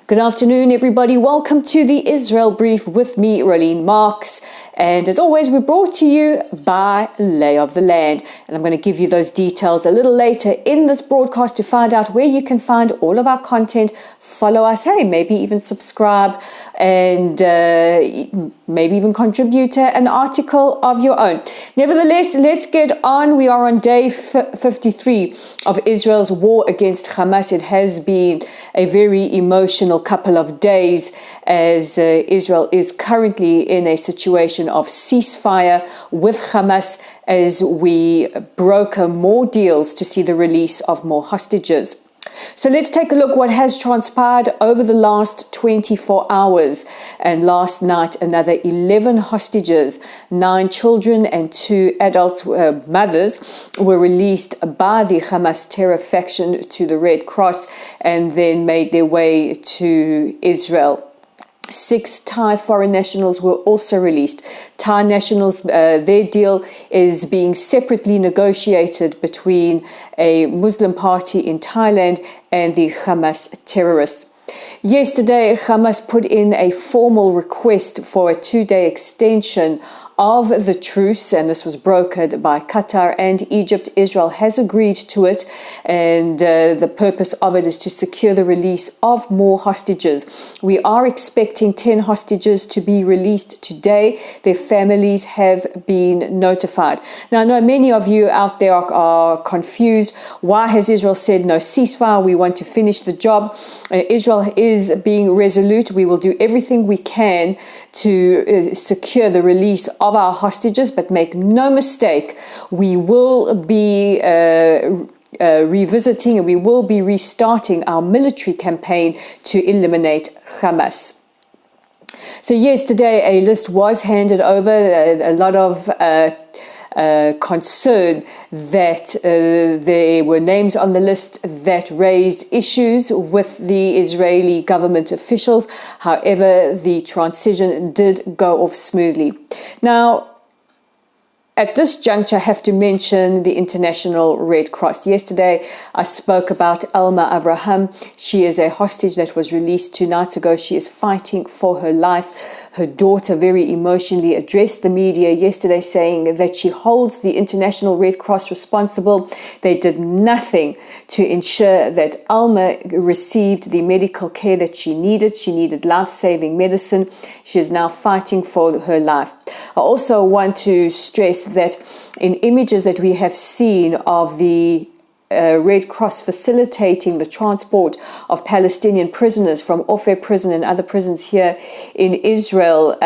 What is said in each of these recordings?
Good afternoon, everybody. Welcome to the Israel Brief with me, Rolene Marks. And as always, we're brought to you by Lay of the Land. And I'm going to give you those details a little later in this broadcast to find out where you can find all of our content. Follow us, hey, maybe even subscribe and maybe even contribute an article of your own. Nevertheless, let's get on. We are on day 53 of Israel's war against Hamas. It has been a very emotional couple of days as Israel is currently in a situation of ceasefire with Hamas as we broker more deals to see the release of more hostages. So let's take a look what has transpired over the last 24 hours. And last night, another 11 hostages, 9 children and 2 adults, mothers, were released by the Hamas terror faction to the Red Cross and then made their way to Israel. 6 Thai foreign nationals were also released. Thai nationals, their deal is being separately negotiated between a Muslim party in Thailand and the Hamas terrorists. Yesterday, Hamas put in a formal request for a 2-day extension of the truce, and this was brokered by Qatar and Egypt. Israel has agreed to it, and the purpose of it is to secure the release of more hostages. We are expecting 10 hostages to be released today. Their families have been notified. Now, I know many of you out there are confused. Why has Israel said no ceasefire? We want to finish the job. Israel is being resolute. We will do everything we can to secure the release of our hostages, but make no mistake, we will be revisiting and we will be restarting our military campaign to eliminate Hamas. So yesterday a list was handed over, a lot of concern that there were names on the list that raised issues with the Israeli government officials. However, the transition did go off smoothly. Now, at this juncture, I have to mention the International Red Cross. Yesterday, I spoke about Alma Abraham. She is a hostage that was released 2 nights ago. She is fighting for her life. Her daughter very emotionally addressed the media yesterday saying that she holds the International Red Cross responsible. They did nothing to ensure that Alma received the medical care that she needed. She needed life-saving medicine. She is now fighting for her life. I also want to stress that in images that we have seen of the Red Cross facilitating the transport of Palestinian prisoners from Ofer prison and other prisons here in Israel,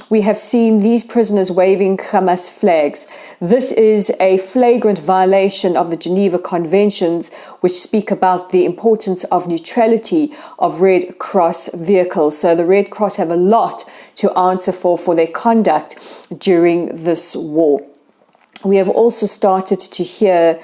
we have seen these prisoners waving Hamas flags. This is a flagrant violation of the Geneva Conventions, which speak about the importance of neutrality of Red Cross vehicles. So the Red Cross have a lot to answer for their conduct during this war. We have also started to hear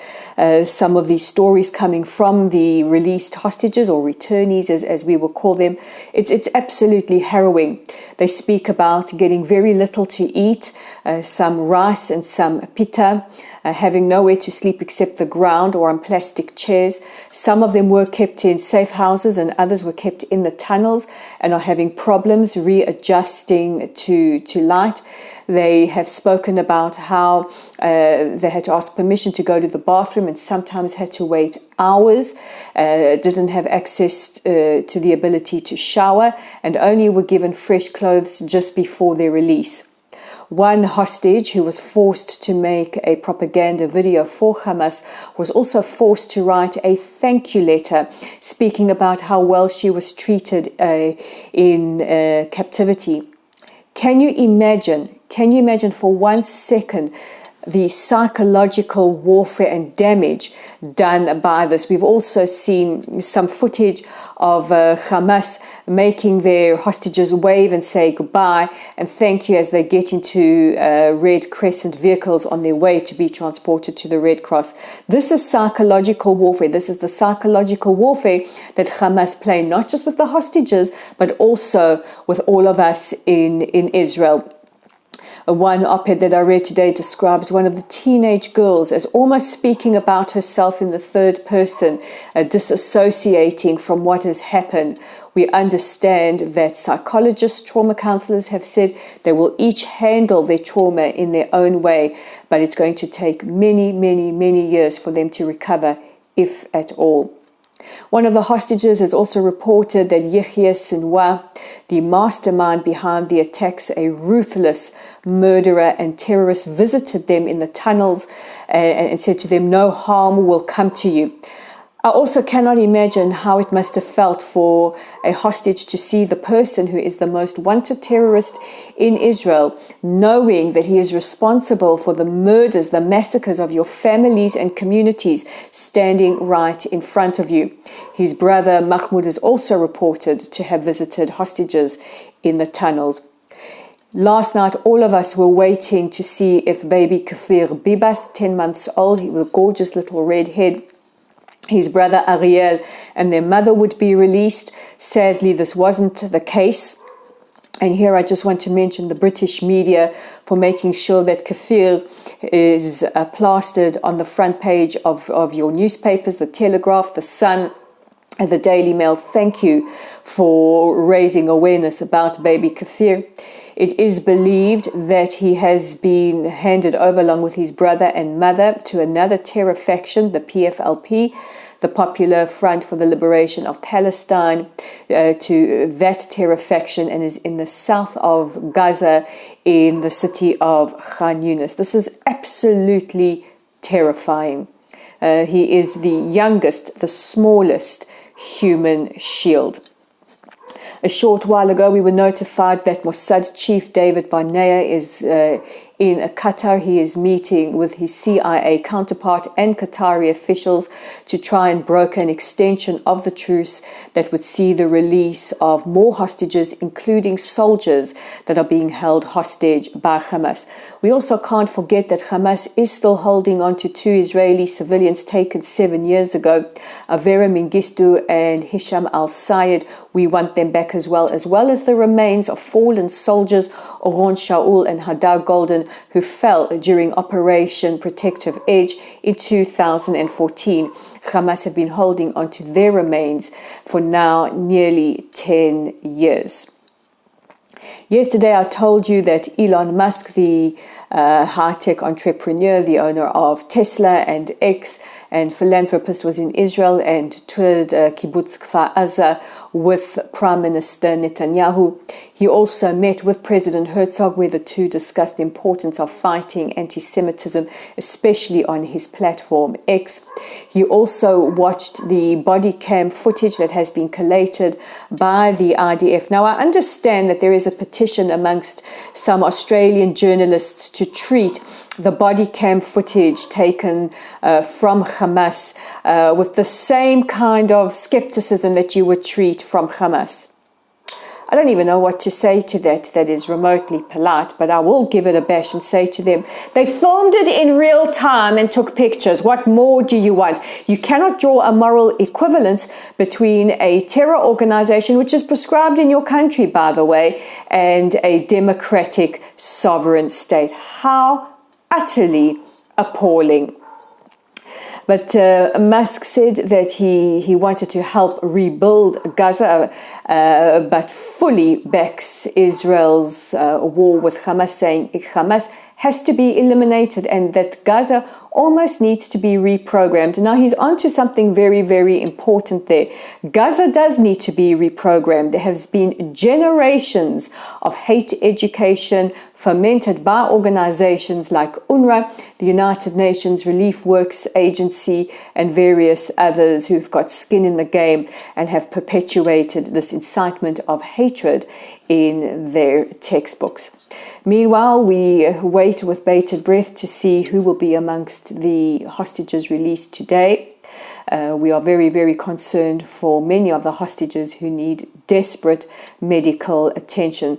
some of these stories coming from the released hostages or returnees, as we will call them. It's absolutely harrowing. They speak about getting very little to eat, some rice and some pita, having nowhere to sleep except the ground or on plastic chairs. Some of them were kept in safe houses and others were kept in the tunnels and are having problems readjusting to light. They have spoken about how they had to ask permission to go to the bathroom and sometimes had to wait hours, didn't have access to the ability to shower, and only were given fresh clothes just before their release. One hostage who was forced to make a propaganda video for Hamas was also forced to write a thank you letter speaking about how well she was treated in captivity. Can you imagine for 1 second the psychological warfare and damage done by this? We've also seen some footage of Hamas making their hostages wave and say goodbye and thank you as they get into Red Crescent vehicles on their way to be transported to the Red Cross. This is psychological warfare. This is the psychological warfare that Hamas play, not just with the hostages, but also with all of us in Israel. One op-ed that I read today describes one of the teenage girls as almost speaking about herself in the third person, disassociating from what has happened. We understand that psychologists, trauma counselors have said they will each handle their trauma in their own way, but it's going to take many, many, many years for them to recover, if at all. One of the hostages has also reported that Yehia Sinwa, the mastermind behind the attacks, a ruthless murderer and terrorist, visited them in the tunnels and said to them, "No harm will come to you." I also cannot imagine how it must have felt for a hostage to see the person who is the most wanted terrorist in Israel, knowing that he is responsible for the murders, the massacres of your families and communities, standing right in front of you. His brother Mahmoud is also reported to have visited hostages in the tunnels. Last night, all of us were waiting to see if baby Kfir Bibas, 10 months old, he was a gorgeous little red head, his brother Ariel and their mother would be released. Sadly, this wasn't the case. And here I just want to mention the British media for making sure that Kfir is plastered on the front page of your newspapers, the Telegraph, the Sun, and the Daily Mail. Thank you for raising awareness about baby Kfir. It is believed that he has been handed over along with his brother and mother to another terror faction, the PFLP, the Popular Front for the Liberation of Palestine, to that terror faction, and is in the south of Gaza in the city of Khan Yunis. This is absolutely terrifying. He is the youngest, the smallest human shield. A short while ago, we were notified that Mossad chief David Barnea is in Qatar. He is meeting with his CIA counterpart and Qatari officials to try and broker an extension of the truce that would see the release of more hostages, including soldiers that are being held hostage by Hamas. We also can't forget that Hamas is still holding on to 2 Israeli civilians taken 7 years ago, Avera Mengistu and Hisham al-Sayed. We want them back as well as the remains of fallen soldiers Oron Shaul and Hadar Golden, who fell during Operation Protective Edge in 2014. Hamas have been holding on to their remains for now nearly 10 years. Yesterday, I told you that Elon Musk, the high-tech entrepreneur, the owner of Tesla and X, and philanthropist, was in Israel and toured Kibbutz Kfar Aza with Prime Minister Netanyahu. He also met with President Herzog, where the two discussed the importance of fighting anti-Semitism, especially on his platform X. He also watched the body cam footage that has been collated by the IDF. Now, I understand that there is a petition amongst some Australian journalists to treat the body cam footage taken from Hamas with the same kind of skepticism that you would treat from Hamas. I don't even know what to say to that is remotely polite, but I will give it a bash and say to them, they filmed it in real time and took pictures. What more do you want? You cannot draw a moral equivalence between a terror organization, which is prescribed in your country, by the way, and a democratic sovereign state. How utterly appalling. But Musk said that he wanted to help rebuild Gaza, but fully backs Israel's war with Hamas, saying Hamas has to be eliminated and that Gaza almost needs to be reprogrammed. Now, he's onto something very, very important there. Gaza does need to be reprogrammed. There has been generations of hate education fomented by organizations like UNRWA, the United Nations Relief Works Agency, and various others who've got skin in the game and have perpetuated this incitement of hatred in their textbooks. Meanwhile, we wait with bated breath to see who will be amongst the hostages released today. We are very, very concerned for many of the hostages who need desperate medical attention.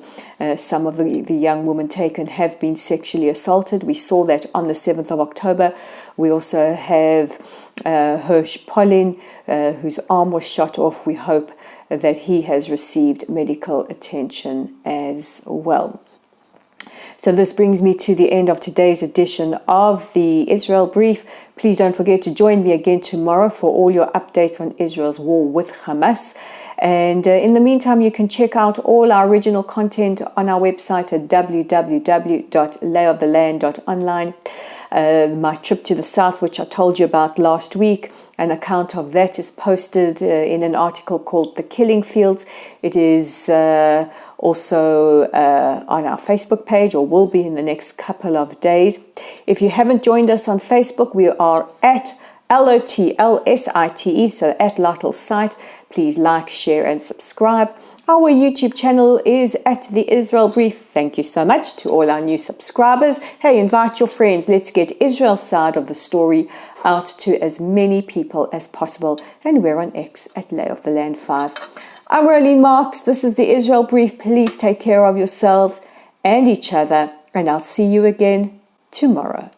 Some of the young women taken have been sexually assaulted. We saw that on the 7th of October. We also have Hirsch Pollin, whose arm was shot off. We hope that he has received medical attention as well. So this brings me to the end of today's edition of the Israel Brief. Please don't forget to join me again tomorrow for all your updates on Israel's war with Hamas. And in the meantime, you can check out all our original content on our website at www.layoftheland.online. My trip to the south, which I told you about last week, an account of that is posted in an article called The Killing Fields. It is also on our Facebook page, or will be in the next couple of days. If you haven't joined us on Facebook, we are at LOTLSITE, so at Lytle Site. Please like, share, and subscribe. Our YouTube channel is at the Israel Brief. Thank you so much to all our new subscribers. Hey, invite your friends. Let's get Israel's side of the story out to as many people as possible. And we're on X at Lay of the Land 5. I'm Rolene Marks. This is the Israel Brief. Please take care of yourselves and each other. And I'll see you again tomorrow.